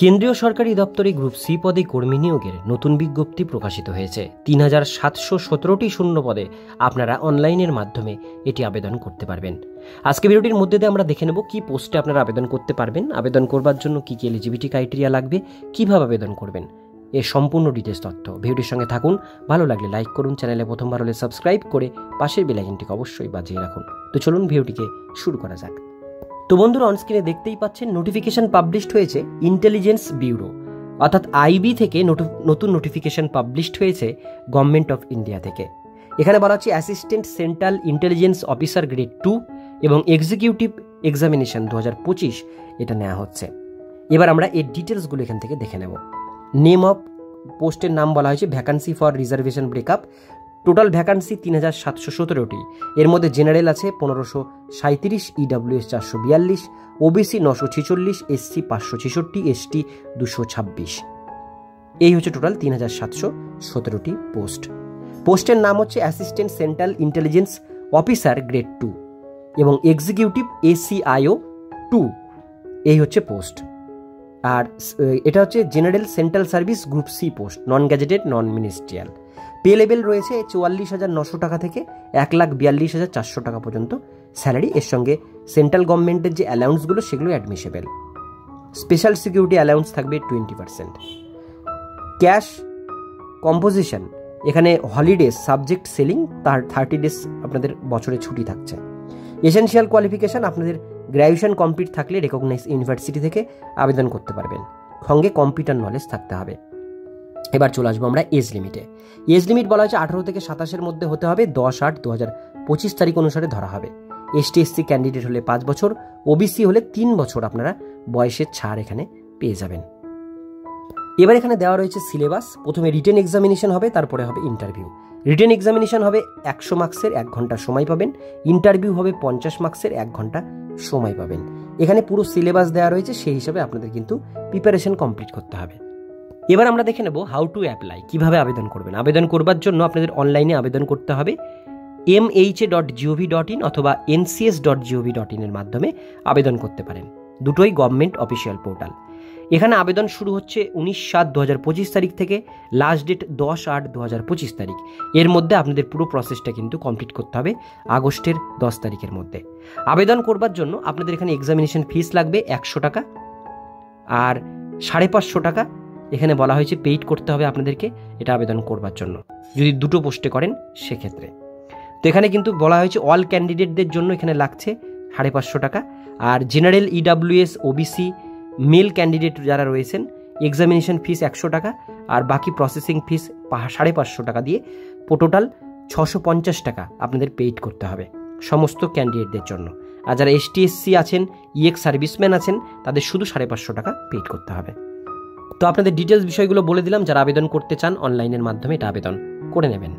কেন্দ্রীয় সরকারি দপ্তরে গ্রুপ সি পদে কর্মী নিয়োগের নতুন বিজ্ঞপ্তি প্রকাশিত হয়েছে। ৩,৭১৭টি শূন্য পদে আপনারা অনলাইনের মাধ্যমে এটি আবেদন করতে পারবেন। আজকে ভিডিওটির মধ্যে দিয়ে আমরা দেখে নেব কি পোস্টে আপনারা আবেদন করতে পারবেন, আবেদন করবার জন্য কি কি এলিজিবিলিটি ক্রাইটেরিয়া লাগবে, কিভাবে আবেদন করবেন, এর সম্পূর্ণ ডিটেলস তথ্য। ভিডিওটির সঙ্গে থাকুন, ভালো লাগলে লাইক করুন, চ্যানেলে প্রথমবার হলে সাবস্ক্রাইব করে পাশের বেল আইকনটিকে অবশ্যই বাজিয়ে রাখুন। তো চলুন ভিডিওটিকে শুরু করা যাক। তো বন্ধুরা, অনস্ক্রিনে দেখতেই পাচ্ছেন নোটিফিকেশন পাবলিশড হয়েছে ইন্টেলিজেন্স ব্যুরো অর্থাৎ আইবি থেকে নতুন নোটিফিকেশন পাবলিশড হয়েছে গভর্নমেন্ট অফ ইন্ডিয়া থেকে। এখানে বলা হচ্ছে assistant central intelligence officer grade 2 এবং এক্সিকিউটিভ এক্সামিনেশন 2025 এটা নেওয়া হচ্ছে। এবার আমরা এর ডিটেলসগুলো এখান থেকে দেখে নেব। নেম অফ পোস্টের নাম বলা হয়েছে vacancy for reservation breakup. Total vacancy ৩,৭১৭টি। এর মধ্যে জেনারেল আছে ১৫৩৭, ইডাব্লিউএস ৪৪২, ওবিসি ৯৪৬, এসসি ৫৬৬, এসটি ২২৬। এই হচ্ছে টোটাল ৩,৭১৭টি পোস্ট। পোস্টের নাম হচ্ছে assistant central intelligence officer grade 2 এবং এক্সিকিউটিভ ACIO 2। এই হচ্ছে পোস্ট। আর এটা হচ্ছে general central service group C post, non gazetted, non ministerial. Pay level রয়েছে ৪৪,৯০০ টাকা থেকে ১,৪২,৪০০ টাকা পর্যন্ত স্যালারি। এর সঙ্গে সেন্ট্রাল গভর্নমেন্টের যে অ্যালাউন্সগুলো সেগুলো অ্যাডমিসেবল। স্পেশাল সিকিউরিটি অ্যালাউন্স থাকবে 20%। ক্যাশ কম্পোজিশন, এখানে হলিডেজ সাবজেক্ট সেলিং, তার 30 ডেজ আপনাদের বছরে ছুটি থাকছে। এসেনশিয়াল কোয়ালিফিকেশান, আপনাদের গ্র্যাজুয়েশন কমপ্লিট থাকলে রেকগনাইজ ইউনিভার্সিটি থেকে আবেদন করতে পারবেন, সঙ্গে কম্পিউটার নলেজ থাকতে হবে। এবার চলে আসবো আমরা এজ লিমিটে। এজ লিমিট বলা হয়েছে 18 থেকে 27-এর মধ্যে হতে হবে, 10/8/2025 তারিখ অনুসারে ধরা হবে। ST/SC ক্যান্ডিডেট হলে 5 বছর, ওবিসি হলে 3 বছর আপনারা বয়সের ছাড় এখানে পেয়ে যাবেন। এবার এখানে দেওয়া রয়েছে সিলেবাস। প্রথমে রিটেন এক্সামিনেশন হবে, তারপরে হবে ইন্টারভিউ। রিটেন এক্সামিনেশন হবে 100 মার্কসের, 1 ঘন্টা সময় পাবেন। ইন্টারভিউ হবে 50 মার্কসের, 1 ঘন্টা সময় পাবেন। এখানে পুরো সিলেবাস দেওয়া রয়েছে, সেই হিসাবে আপনাদের কিন্তু প্রিপারেশন কমপ্লিট করতে হবে। এবার আমরা দেখে নেব হাউ টু অ্যাপ্লাই, কীভাবে আবেদন করবেন। আবেদন করবার জন্য আপনাদের অনলাইনে aবেদন করতে হবে। MHA.gov.in অথবা NCS.gov.in এর মাধ্যমে আবেদন করতে পারেন। দুটোই গভর্নমেন্ট অফিসিয়াল পোর্টাল। এখানে আবেদন শুরু হচ্ছে 19/7/2025 তারিখ থেকে, লাস্ট ডেট 10/8/2025 তারিখ। এর মধ্যে আপনাদের পুরো প্রসেসটা কিন্তু কমপ্লিট করতে হবে আগস্টের 10 তারিখের মধ্যে। আবেদন করবার জন্য আপনাদের এখানে এক্সামিনেশন ফিস লাগবে 100 টাকা, আর 550 টাকা এখানে বলা হয়েছে পেইড করতে হবে আপনাদেরকে এটা আবেদন করবার জন্য, যদি দুটো পোস্টে করেন সেক্ষেত্রে। তো এখানে কিন্তু বলা হয়েছে অল ক্যান্ডিডেটদের জন্য এখানে লাগছে 550 টাকা, আর general, EWS, OBC, male candidate যারা রয়েছেন এক্সামিনেশন ফিস 100 টাকা, আর বাকি প্রসেসিং ফিস 550 টাকা দিয়ে টোটাল 650 টাকা আপনাদের পেইড করতে হবে সমস্ত ক্যান্ডিডেটদের জন্য। আর যারা ST/SC আছেন, EX সার্ভিসম্যান আছেন, তাদের শুধু 550 টাকা পেইড করতে হবে। তো আপনাদের ডিটেলস বিষয়গুলো বলে দিলাম, যারা আবেদন করতে চান অনলাইনের মাধ্যমে এটা আবেদন করে নেবেন।